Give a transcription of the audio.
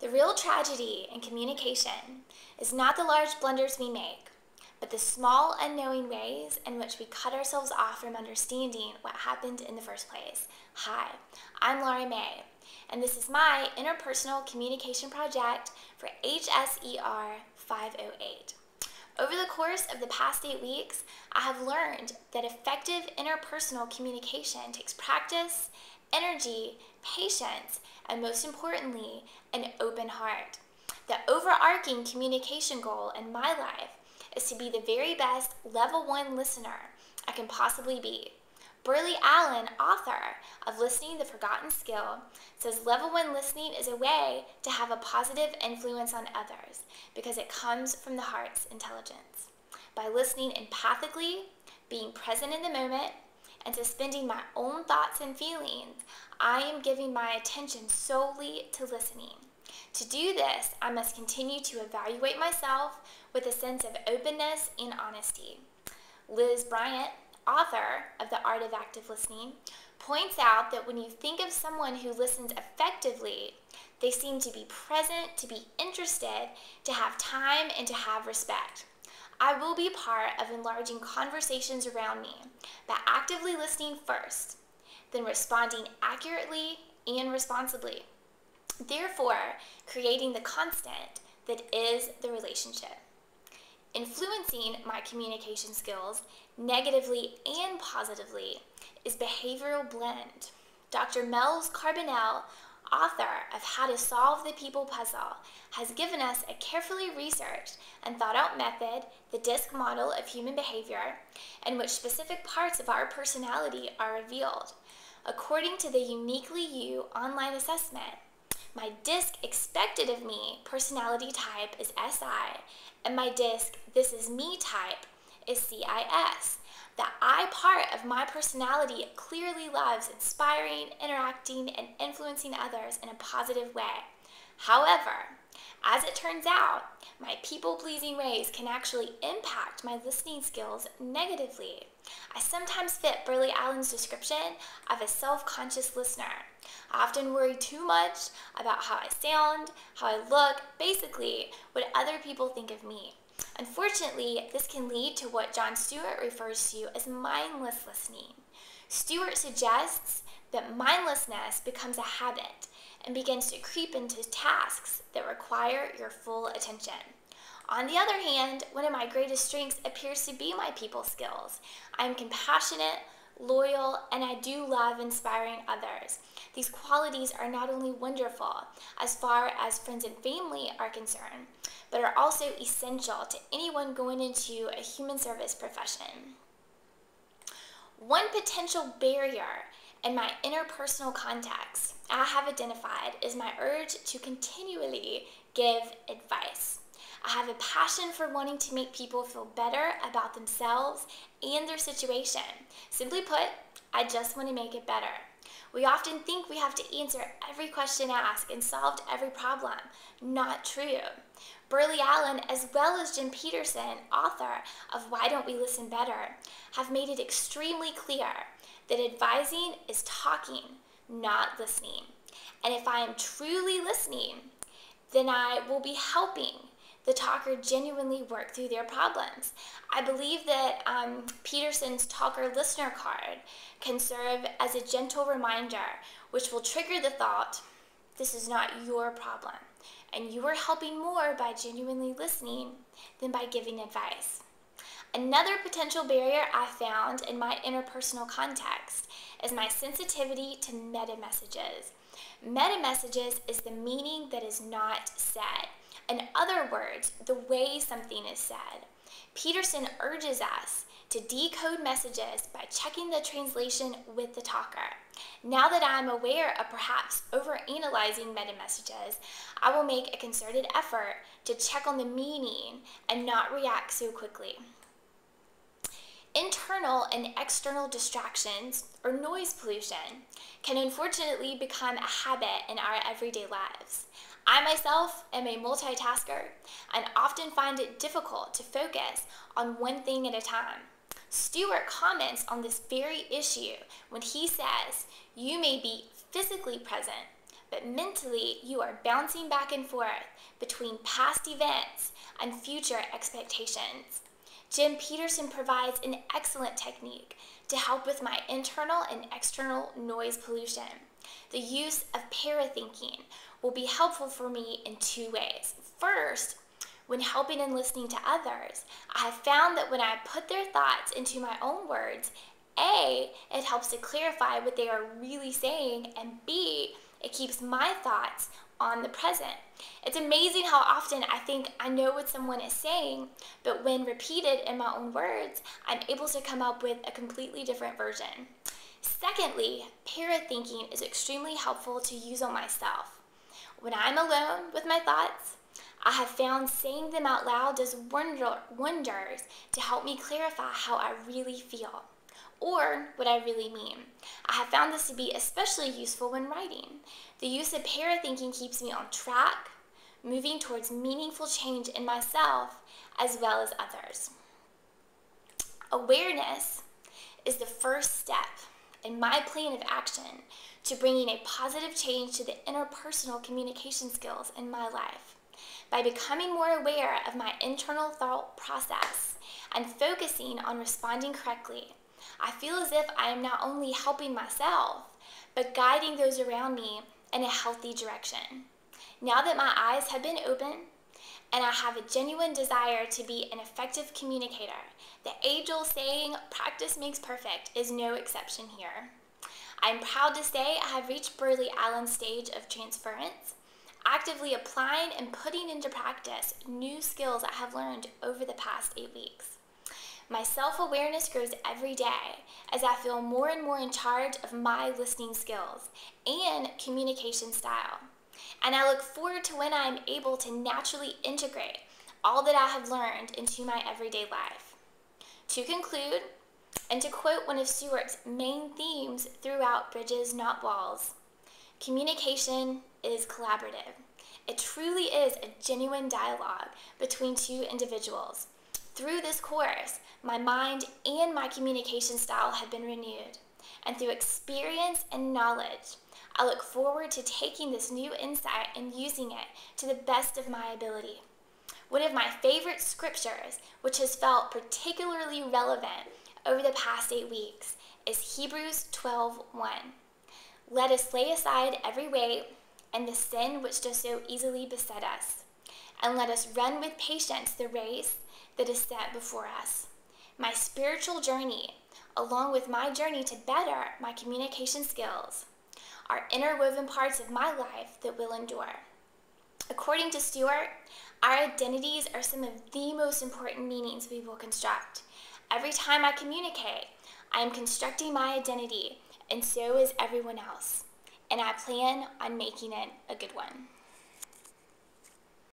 The real tragedy in communication is not the large blunders we make, but the small, unknowing ways in which we cut ourselves off from understanding what happened in the first place. Hi, I'm Laura May, and this is my interpersonal communication project for HSER 508. Over the course of the past 8 weeks, I have learned that effective interpersonal communication takes practice, energy, patience, and most importantly, an open heart. The overarching communication goal in my life is to be the very best level 1 listener I can possibly be. Burley Allen, author of Listening the Forgotten Skill, says level 1 listening is a way to have a positive influence on others because it comes from the heart's intelligence. By listening empathically, being present in the moment, and suspending my own thoughts and feelings, I am giving my attention solely to listening. To do this, I must continue to evaluate myself with a sense of openness and honesty. Liz Bryant, author of The Art of Active Listening, points out that when you think of someone who listens effectively, they seem to be present, to be interested, to have time, and to have respect. I will be part of enlarging conversations around me by actively listening first, then responding accurately and responsibly, therefore creating the constant that is the relationship. Influencing my communication skills negatively and positively is behavioral blend. Dr. Mel's Carbonell, author of How to Solve the People Puzzle, has given us a carefully researched and thought out method, the DISC model of human behavior, in which specific parts of our personality are revealed. According to the Uniquely You online assessment, my DISC expected of me personality type is SI, and my DISC this is me type is CIS. The I part of my personality clearly loves inspiring, interacting, and influencing others in a positive way. However, as it turns out, my people-pleasing ways can actually impact my listening skills negatively. I sometimes fit Burley Allen's description of a self-conscious listener. I often worry too much about how I sound, how I look, basically what other people think of me. Unfortunately, this can lead to what Jon Stewart refers to as mindless listening. Stewart suggests that mindlessness becomes a habit and begins to creep into tasks that require your full attention. On the other hand, one of my greatest strengths appears to be my people skills. I am compassionate, loyal, and I do love inspiring others. These qualities are not only wonderful as far as friends and family are concerned, but are also essential to anyone going into a human service profession. One potential barrier in my interpersonal context I have identified is my urge to continually give advice. I have a passion for wanting to make people feel better about themselves and their situation. Simply put, I just want to make it better. We often think we have to answer every question asked and solve every problem. Not true. Burley Allen, as well as Jim Peterson, author of Why Don't We Listen Better, have made it extremely clear that advising is talking, not listening. And if I am truly listening, then I will be helping the talker genuinely work through their problems. I believe that Peterson's talker-listener card can serve as a gentle reminder which will trigger the thought, this is not your problem, and you are helping more by genuinely listening than by giving advice. Another potential barrier I found in my interpersonal context is my sensitivity to meta-messages. Meta-messages is the meaning that is not said. In other words, the way something is said. Peterson urges us to decode messages by checking the translation with the talker. Now that I'm aware of perhaps overanalyzing meta-messages, I will make a concerted effort to check on the meaning and not react so quickly. Internal and external distractions, or noise pollution, can unfortunately become a habit in our everyday lives. I myself am a multitasker and often find it difficult to focus on one thing at a time. Stewart comments on this very issue when he says, you may be physically present, but mentally you are bouncing back and forth between past events and future expectations. Jim Peterson provides an excellent technique to help with my internal and external noise pollution. The use of parathinking will be helpful for me in two ways. First, when helping and listening to others, I have found that when I put their thoughts into my own words, A, it helps to clarify what they are really saying, and B, it keeps my thoughts on the present. It's amazing how often I think I know what someone is saying, but when repeated in my own words, I'm able to come up with a completely different version. Secondly, parathinking is extremely helpful to use on myself. When I'm alone with my thoughts, I have found saying them out loud does wonders to help me clarify how I really feel, or what I really mean. I have found this to be especially useful when writing. The use of parathinking keeps me on track, moving towards meaningful change in myself as well as others. Awareness is the first step in my plan of action to bringing a positive change to the interpersonal communication skills in my life. By becoming more aware of my internal thought process and focusing on responding correctly, I feel as if I am not only helping myself, but guiding those around me in a healthy direction. Now that my eyes have been opened and I have a genuine desire to be an effective communicator, the age-old saying, practice makes perfect, is no exception here. I'm proud to say I have reached Burley Allen's stage of transference, actively applying and putting into practice new skills I have learned over the past 8 weeks. My self-awareness grows every day as I feel more and more in charge of my listening skills and communication style. And I look forward to when I am able to naturally integrate all that I have learned into my everyday life. To conclude, and to quote one of Stewart's main themes throughout Bridges Not Walls, communication is collaborative. It truly is a genuine dialogue between two individuals. Through this course, my mind and my communication style have been renewed, and through experience and knowledge, I look forward to taking this new insight and using it to the best of my ability. One of my favorite scriptures, which has felt particularly relevant over the past 8 weeks, is Hebrews 12:1. Let us lay aside every weight and the sin which does so easily beset us, and let us run with patience the race that is set before us. My spiritual journey, along with my journey to better my communication skills, are interwoven parts of my life that will endure. According to Stewart, our identities are some of the most important meanings we will construct. Every time I communicate, I am constructing my identity, and so is everyone else. And I plan on making it a good one.